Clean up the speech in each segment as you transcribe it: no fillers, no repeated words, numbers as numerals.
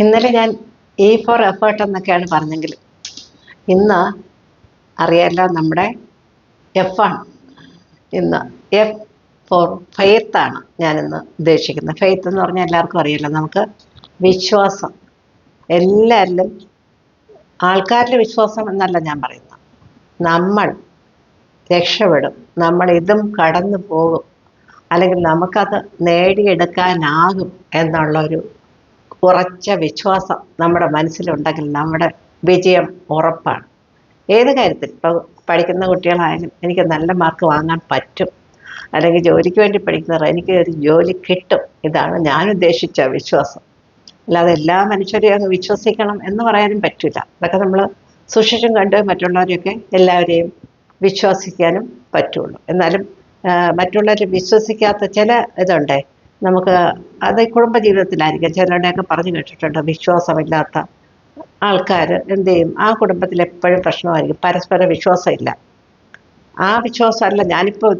ഇന്നലെ ഞാൻ four effort എന്നൊക്കെയാണ് പറഞ്ഞെങ്കിൽ ഇന്ന് അറിയാലോ നമ്മുടെ എഫ് ആണ്. ഇന്ന് എഫ് ഫോർ ഫെയ്ത്ത് ആണ് ഞാനിന്ന് ഉദ്ദേശിക്കുന്നത്. ഫെയ്ത്ത് എന്ന് പറഞ്ഞാൽ എല്ലാവർക്കും അറിയാലോ, നമുക്ക് വിശ്വാസം. എല്ലാവരിലും ആൾക്കാരിലെ വിശ്വാസം എന്നല്ല ഞാൻ പറയുന്നത്, നമ്മൾ രക്ഷപ്പെടും, നമ്മൾ ഇതും കടന്നു പോകും, അല്ലെങ്കിൽ നമുക്കത് നേടിയെടുക്കാനാകും എന്നുള്ളൊരു ഉറച്ച വിശ്വാസം നമ്മുടെ മനസ്സിലുണ്ടെങ്കിൽ നമ്മുടെ വിജയം ഉറപ്പാണ്. ഏത് കാര്യത്തിൽ, ഇപ്പോൾ പഠിക്കുന്ന കുട്ടികളായാലും എനിക്ക് നല്ല മാർക്ക് വാങ്ങാൻ പറ്റും, അല്ലെങ്കിൽ ജോലിക്ക് വേണ്ടി പഠിക്കുന്നവർ എനിക്ക് ഒരു ജോലി കിട്ടും, ഇതാണ് ഞാൻ ഉദ്ദേശിച്ച വിശ്വാസം. അല്ലാതെ എല്ലാ മനുഷ്യരെയും അങ്ങ് വിശ്വസിക്കണം എന്ന് പറയാനും പറ്റില്ല. അതൊക്കെ നമ്മൾ സൂക്ഷിച്ചും കണ്ട് മറ്റുള്ളവരെയൊക്കെ എല്ലാവരെയും വിശ്വസിക്കാനും പറ്റുള്ളൂ. എന്നാലും മറ്റുള്ളവരെ വിശ്വസിക്കാത്ത ചില ഇതുണ്ട് നമുക്ക്, അത് കുടുംബജീവിതത്തിലായിരിക്കും. ചിലരുടെയൊക്കെ പറഞ്ഞു കേട്ടിട്ടുണ്ട്, വിശ്വാസമില്ലാത്ത ആൾക്കാർ എന്ത് ചെയ്യും, ആ കുടുംബത്തിൽ എപ്പോഴും പ്രശ്നമായിരിക്കും, പരസ്പര വിശ്വാസമില്ല. ആ വിശ്വാസമല്ല ഞാനിപ്പോൾ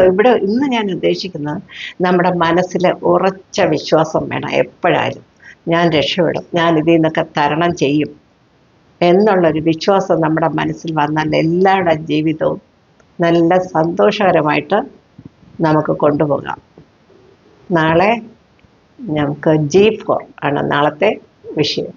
ഇവിടെ ഇന്ന് ഞാൻ ഉദ്ദേശിക്കുന്നത്. നമ്മുടെ മനസ്സിൽ ഉറച്ച വിശ്വാസം വേണം എപ്പോഴായാലും. ഞാൻ രക്ഷപ്പെടും, ഞാൻ ഇതിൽ നിന്നൊക്കെ തരണം ചെയ്യും എന്നുള്ളൊരു വിശ്വാസം നമ്മുടെ മനസ്സിൽ വന്നാൽ എല്ലാവരുടെ ജീവിതവും നല്ല സന്തോഷകരമായിട്ട് നമുക്ക് കൊണ്ടുപോകാം. നാളെ നമുക്ക് G4 ആണ് നാളത്തെ വിഷയം.